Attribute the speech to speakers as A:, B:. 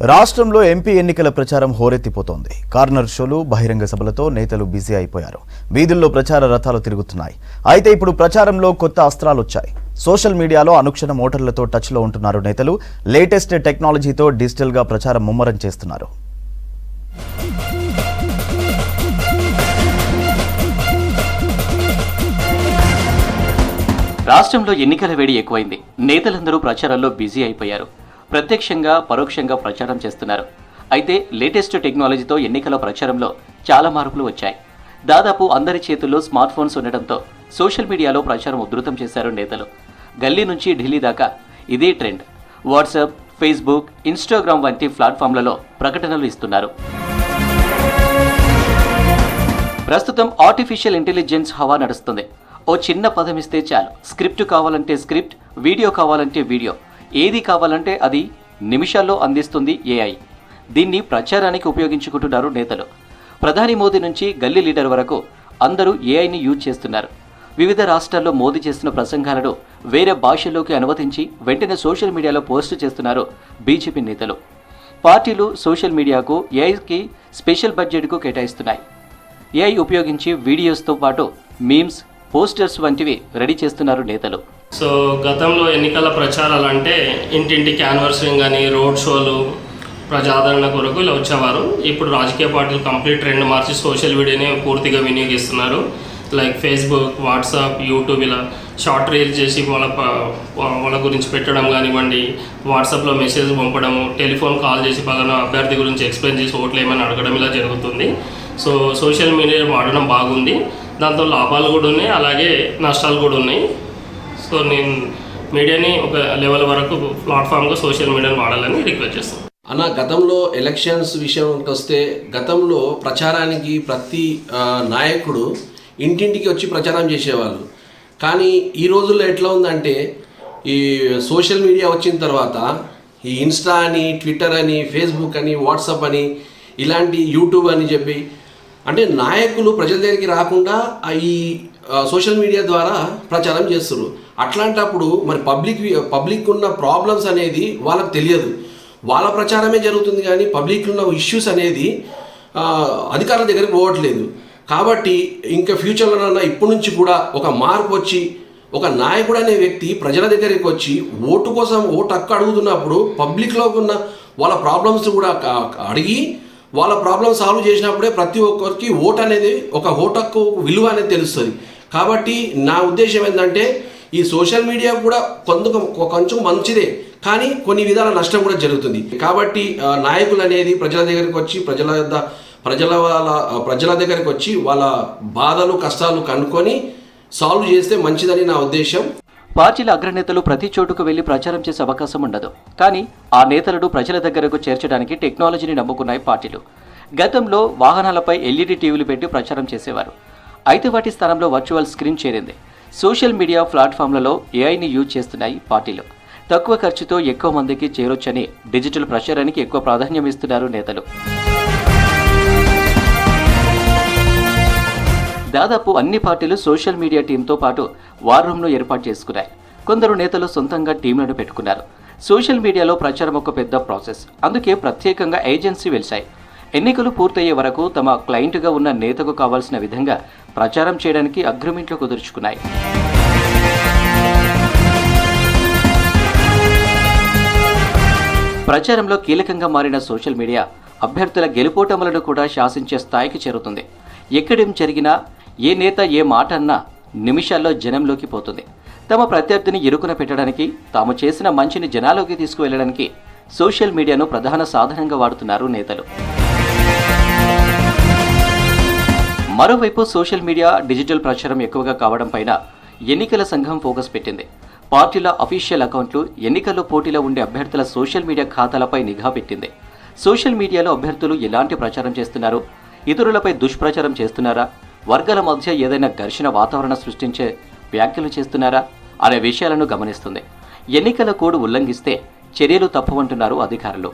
A: రాష్ట్రంలో ఎంపీ ఎన్నికల ప్రచారం హోరెత్తిపోతోంది. కార్నర్ షోలు, బహిరంగ సభలతో నేతలు బిజీ అయిపోయారు. వీధుల్లో ప్రచార రథాలు తిరుగుతున్నాయి. అయితే ఇప్పుడు ప్రచారంలో కొత్త అస్త్రాలు వచ్చాయి. సోషల్ మీడియాలో అనుక్షణం ఓటర్లతో టచ్లో ఉంటున్నారు నేతలు. లేటెస్ట్ టెక్నాలజీతో డిజిటల్గా ప్రచారం ముమ్మరం చేస్తున్నారు.
B: రాష్ట్రంలో ఎన్నికల వేడి ఎక్కువైంది. నేతలందరూ ప్రచారంలో బిజీ అయిపోయారు. ప్రత్యక్షంగా పరోక్షంగా ప్రచారం చేస్తున్నారు. అయితే లేటెస్ట్ టెక్నాలజీతో ఎన్నికల ప్రచారంలో చాలా మార్పులు వచ్చాయి. దాదాపు అందరి చేతుల్లో స్మార్ట్ ఫోన్స్ ఉండటంతో సోషల్ మీడియాలో ప్రచారం ఉధృతం చేశారు నేతలు. గల్లీ నుంచి ఢిల్లీ దాకా ఇదే ట్రెండ్. వాట్సాప్, ఫేస్బుక్, ఇన్స్టాగ్రామ్ వంటి ప్లాట్ఫామ్లలో ప్రకటనలు ఇస్తున్నారు. ప్రస్తుతం ఆర్టిఫిషియల్ ఇంటెలిజెన్స్ హవా నడుస్తుంది. ఓ చిన్న పదం ఇస్తే చాలు, స్క్రిప్ట్ కావాలంటే స్క్రిప్ట్, వీడియో కావాలంటే వీడియో, ఏది కావాలంటే అది నిమిషాల్లో అందిస్తుంది ఏఐ. దీన్ని ప్రచారానికి ఉపయోగించుకుంటున్నారు నేతలు. ప్రధాని మోదీ నుంచి గల్లీ లీడర్ వరకు అందరూ ఏఐని యూజ్ చేస్తున్నారు. వివిధ రాష్ట్రాల్లో మోదీ చేస్తున్న ప్రసంగాలను వేరే భాషల్లోకి అనువదించి వెంటనే సోషల్ మీడియాలో పోస్టు చేస్తున్నారు బీజేపీ నేతలు. పార్టీలు సోషల్ మీడియాకు ఏఐకి స్పెషల్ బడ్జెట్కు కేటాయిస్తున్నాయి. ఏఐ ఉపయోగించి వీడియోస్తో పాటు మీమ్స్, పోస్టర్స్ వంటివి రెడీ చేస్తున్నారు నేతలు.
C: సో గతంలో ఎన్నికల ప్రచారాలు అంటే ఇంటింటి క్యాన్వర్సింగ్ అని, రోడ్ షోలు, ప్రజాదరణ కొరకు ఇలా వచ్చేవారు. ఇప్పుడు రాజకీయ పార్టీలు కంప్లీట్ ట్రెండ్ మార్చి సోషల్ మీడియాని పూర్తిగా వినియోగిస్తున్నారు. లైక్ ఫేస్బుక్, వాట్సాప్, యూట్యూబ్ ఇలా షార్ట్ రీల్ చేసి వాళ్ళ గురించి పెట్టడం కానివ్వండి, వాట్సాప్లో మెసేజ్ పంపడము, టెలిఫోన్ కాల్ చేసి పలానా అభ్యర్థి గురించి ఎక్స్ప్లెయిన్ చేసి ఓట్లు ఏమని అడగడం ఇలా జరుగుతుంది. సో సోషల్ మీడియా వాడడం బాగుంది. దాంతో లాభాలు కూడా ఉన్నాయి, అలాగే నష్టాలు కూడా ఉన్నాయి. సో నేను మీడియాని ఒక లెవెల్ వరకు ప్లాట్ఫామ్గా సోషల్ మీడియాని వాడాలని రిక్వెస్ట్ చేస్తాను.
D: అన్న, గతంలో ఎలక్షన్స్ విషయానికి వస్తే గతంలో ప్రచారానికి ప్రతి నాయకుడు ఇంటింటికి వచ్చి ప్రచారం చేసేవాళ్ళు. కానీ ఈ రోజుల్లో ఎట్లా ఉందంటే, ఈ సోషల్ మీడియా వచ్చిన తర్వాత ఈ ఇన్స్టా అని, ట్విట్టర్ అని, ఫేస్బుక్ అని, వాట్సాప్ అని, ఇలాంటి యూట్యూబ్ అని చెప్పి అంటే నాయకులు ప్రజల దగ్గరికి రాకుండా ఈ సోషల్ మీడియా ద్వారా ప్రచారం చేస్తున్నారు. అట్లాంటప్పుడు మరి పబ్లిక్ ఉన్న ప్రాబ్లమ్స్ అనేది వాళ్ళకి తెలియదు. వాళ్ళ ప్రచారమే జరుగుతుంది కానీ పబ్లిక్ ఉన్న ఇష్యూస్ అనేది అధికారుల దగ్గరికి పోవట్లేదు. కాబట్టి ఇంకా ఫ్యూచర్లో ఇప్పటి నుంచి కూడా ఒక మార్పు వచ్చి ఒక నాయకుడు అనే వ్యక్తి ప్రజల దగ్గరికి వచ్చి ఓటు కోసం ఓటు హక్కు అడుగుతున్నప్పుడు పబ్లిక్లో ఉన్న వాళ్ళ ప్రాబ్లమ్స్ కూడా అడిగి వాళ్ళ ప్రాబ్లమ్ సాల్వ్ చేసినప్పుడే ప్రతి ఒక్కరికి ఓటు అనేది, ఒక ఓటు హక్కు విలువ అనేది తెలుస్తుంది. కాబట్టి నా ఉద్దేశం ఏంటంటే ఈ సోషల్ మీడియా కూడా కొంచెం మంచిదే, కానీ కొన్ని విధాల నష్టం కూడా జరుగుతుంది. కాబట్టి నాయకులు అనేది ప్రజల దగ్గరికి వచ్చి ప్రజల దగ్గరికి వచ్చి వాళ్ళ బాధలు, కష్టాలు కనుక్కొని సాల్వ్ చేస్తే మంచిదని నా ఉద్దేశం.
B: పార్టీల అగ్రనేతలు ప్రతి చోటుకు వెళ్లి ప్రచారం చేసే అవకాశం ఉండదు. కానీ ఆ నేతలను ప్రజల దగ్గరకు చేర్చడానికి టెక్నాలజీని నమ్ముకున్నాయి పార్టీలు. గతంలో వాహనాలపై ఎల్ఈడీ టీవీలు పెట్టి ప్రచారం చేసేవారు. అయితే వాటి స్థానంలో వర్చువల్ స్క్రీన్ చేరింది. సోషల్ మీడియా ప్లాట్ఫామ్లలో ఏఐని యూజ్ చేస్తున్నాయి పార్టీలు. తక్కువ ఖర్చుతో ఎక్కువ మందికి చేరొచ్చని డిజిటల్ ప్రచారానికి ఎక్కువ ప్రాధాన్యం ఇస్తున్నారు నేతలు. దాదాపు అన్ని పార్టీలు సోషల్ మీడియా టీంతో పాటు వార్ రూమ్ను ఏర్పాటు చేసుకున్నాయి. కొందరు నేతలు సొంతంగా టీంలను పెట్టుకున్నారు. సోషల్ మీడియాలో ప్రచారం ఒక పెద్ద ప్రాసెస్. అందుకే ప్రత్యేకంగా ఏజెన్సీ వెలిశాయి. ఎన్నికలు పూర్తయ్యే వరకు తమ క్లయింట్గా ఉన్న నేతకు కావాల్సిన విధంగా ప్రచారం చేయడానికి అగ్రిమెంట్లు కుదుర్చుకున్నాయి. ప్రచారంలో కీలకంగా మారిన సోషల్ మీడియా అభ్యర్థుల గెలుపోటములను కూడా శాసించే స్థాయికి చేరుతుంది. ఎక్కడేం జరిగినా, ఏ నేత ఏ మాట అన్నా నిమిషాల్లో జనంలోకి పోతుంది. తమ ప్రత్యర్థిని ఇరుకున పెట్టడానికి, తాము చేసిన మంచిని జనాల్లోకి తీసుకువెళ్లడానికి సోషల్ మీడియాను ప్రధాన సాధనంగా వాడుతున్నారు నేతలు. మరోవైపు సోషల్ మీడియా డిజిటల్ ప్రచారం ఎక్కువగా కావడం పైన ఎన్నికల సంఘం ఫోకస్ పెట్టింది. పార్టీల అఫీషియల్ అకౌంట్లు, ఎన్నికల్లో పోటీలో ఉండే అభ్యర్థుల సోషల్ మీడియా ఖాతాలపై నిఘా పెట్టింది. సోషల్ మీడియాలో అభ్యర్థులు ఎలాంటి ప్రచారం చేస్తున్నారు, ఇతరులపై దుష్ప్రచారం చేస్తున్నారా, వర్గాల మధ్య ఏదైనా ఘర్షణ వాతావరణం సృష్టించే వ్యాఖ్యలు చేస్తున్నారా అనే విషయాలను గమనిస్తుంది. ఎన్నికల కోడ్ ఉల్లంఘిస్తే చర్యలు తప్పవంటున్నారు అధికారులు.